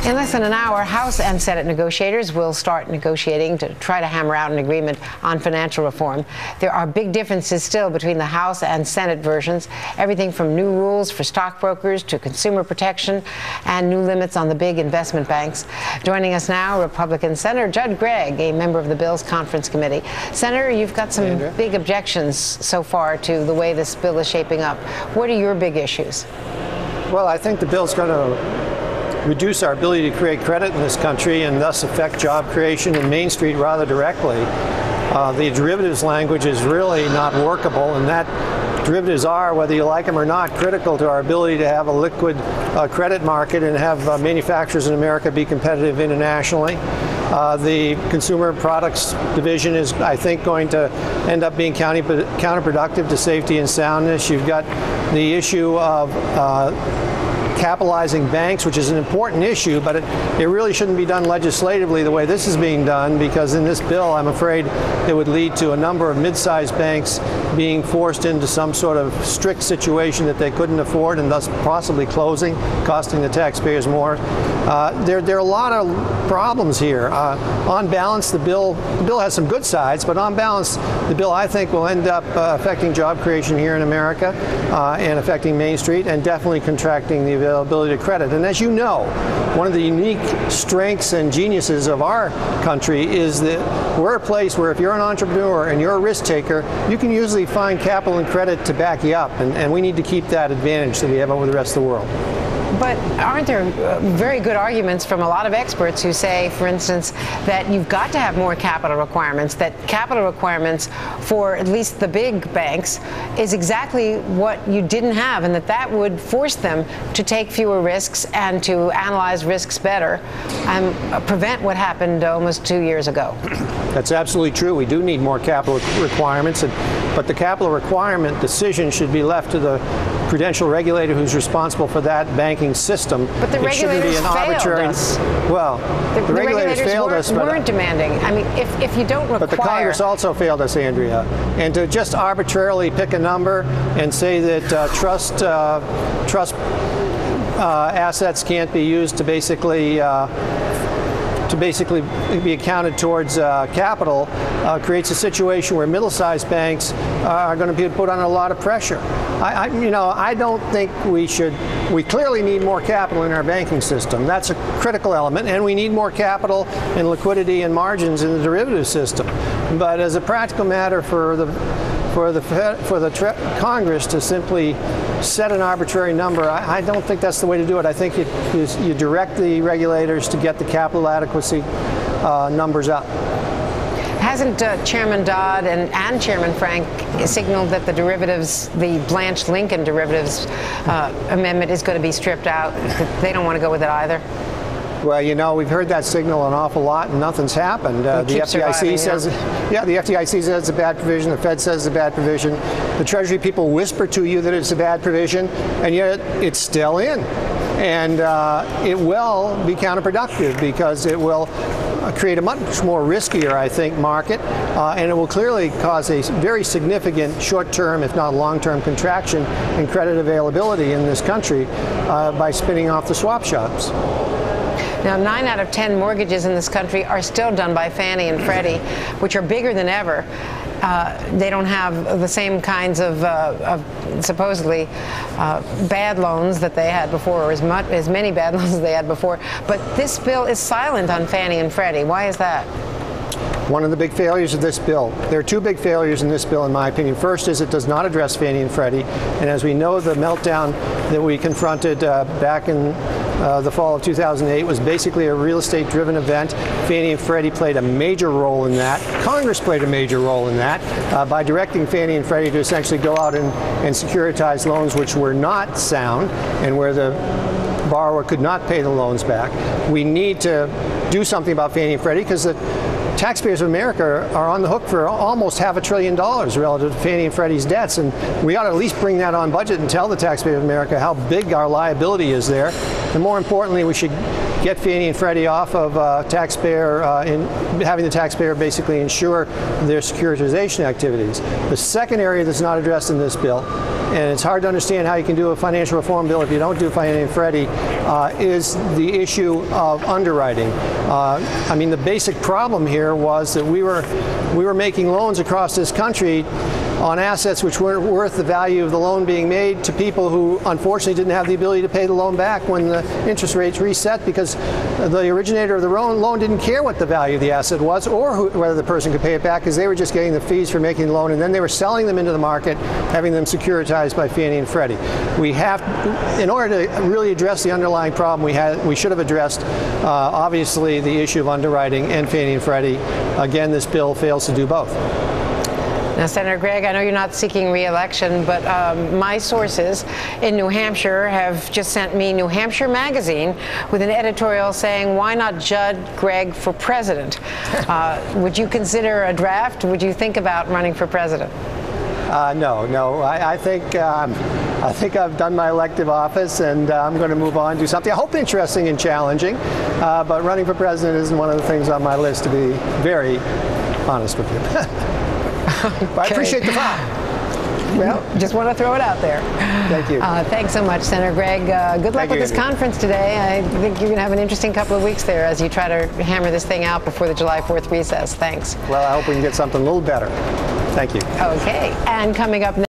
In less than an hour, House and Senate negotiators will start negotiating to try to hammer out an agreement on financial reform. There are big differences still between the House and Senate versions, everything from new rules for stockbrokers to consumer protection and new limits on the big investment banks. Joining us now, Republican Senator Judge Gregg, a member of the Bill's Conference Committee. Senator, you've got some Andrea. big objections so far to the way this bill is shaping up. What are your big issues? Well, I think the bill's going to reduce our ability to create credit in this country and thus affect job creation in Main Street rather directly. The derivatives language is really not workable, and that derivatives are, whether you like them or not, critical to our ability to have a liquid credit market and have manufacturers in America be competitive internationally. The Consumer Products Division is, I think, going to end up being counterproductive to safety and soundness. You've got the issue of capitalizing banks, which is an important issue, but it really shouldn't be done legislatively the way this is being done, because in this bill, I'm afraid it would lead to a number of mid-sized banks being forced into some sort of strict situation that they couldn't afford and thus possibly closing, costing the taxpayers more. There are a lot of problems here. On balance, the bill has some good sides, but on balance, the bill, I think, will end up affecting job creation here in America and affecting Main Street and definitely contracting the availability of credit. And as you know, one of the unique strengths and geniuses of our country is that we're a place where if you're an entrepreneur and you're a risk taker, you can usually find capital and credit to back you up. And we need to keep that advantage that we have over the rest of the world. But aren't there very good arguments from a lot of experts who say, for instance, that you've got to have more capital requirements, that capital requirements for at least the big banks is exactly what you didn't have, and that would force them to take fewer risks and to analyze risks better and prevent what happened almost 2 years ago? That's absolutely true. We do need more capital requirements, but the capital requirement decision should be left to the prudential regulator who's responsible for that banking system. But the regulators failed us. Well, the regulators failed us, but weren't demanding. I mean, if you don't require. But the Congress also failed us, Andrea. And to just arbitrarily pick a number and say that trust assets can't be used to basically be accounted towards capital creates a situation where middle-sized banks are going to be put under a lot of pressure. I don't think we should. We clearly need more capital in our banking system. That's a critical element, and we need more capital and liquidity and margins in the derivative system. But as a practical matter for the Congress to simply set an arbitrary number, I don't think that's the way to do it. I think you direct the regulators to get the capital adequacy numbers up. Hasn't Chairman Dodd and Chairman Frank signaled that the derivatives, the Blanche-Lincoln derivatives amendment is going to be stripped out, that they don't want to go with it either? Well, you know, we've heard that signal an awful lot, and nothing's happened. The FDIC says, yeah, the FDIC says it's a bad provision. The Fed says it's a bad provision. The Treasury people whisper to you that it's a bad provision, and yet it's still in. And it will be counterproductive because it will create a much more riskier, I think, market, and it will clearly cause a very significant short-term, if not long-term, contraction in credit availability in this country by spinning off the swap shops. Now, 9 out of 10 mortgages in this country are still done by Fannie and Freddie, which are bigger than ever. They don't have the same kinds of supposedly bad loans that they had before, or as many bad loans as they had before. But this bill is silent on Fannie and Freddie. Why is that? One of the big failures of this bill. There are two big failures in this bill, in my opinion. First is it does not address Fannie and Freddie. And as we know, the meltdown that we confronted back in the fall of 2008 was basically a real estate-driven event. Fannie and Freddie played a major role in that. Congress played a major role in that by directing Fannie and Freddie to essentially go out and securitize loans which were not sound and where the borrower could not pay the loans back. We need to do something about Fannie and Freddie because the taxpayers of America are on the hook for almost $500 billion relative to Fannie and Freddie's debts, and we ought to at least bring that on budget and tell the taxpayers of America how big our liability is there. And more importantly, we should get Fannie and Freddie off of having the taxpayer basically insure their securitization activities. The second area that's not addressed in this bill and it's hard to understand how you can do a financial reform bill if you don't do Fannie and Freddie, is the issue of underwriting. I mean, the basic problem here was that we were making loans across this country on assets which weren't worth the value of the loan being made to people who unfortunately didn't have the ability to pay the loan back when the interest rates reset, because the originator of the loan didn't care what the value of the asset was or whether the person could pay it back, because they were just getting the fees for making the loan, and then they were selling them into the market, having them securitized by Fannie and Freddie. We have, in order to really address the underlying problem, we should have addressed obviously the issue of underwriting and Fannie and Freddie. Again, this bill fails to do both. Now, Senator Gregg, I know you're not seeking re-election, but my sources in New Hampshire have just sent me New Hampshire Magazine with an editorial saying, why not judge Gregg for president? Would you consider a draft? Would you think about running for president? No. I think I've done my elective office, and I'm going to move on, do something I hope interesting and challenging. But running for president isn't one of the things on my list, to be very honest with you. Okay. I appreciate the thought. Well, just want to throw it out there. Thank you. Thanks so much, Senator Gregg. Good luck with this conference today. I think you're going to have an interesting couple of weeks there as you try to hammer this thing out before the July 4th recess. Thanks. Well, I hope we can get something a little better. Thank you. Okay. And coming up next.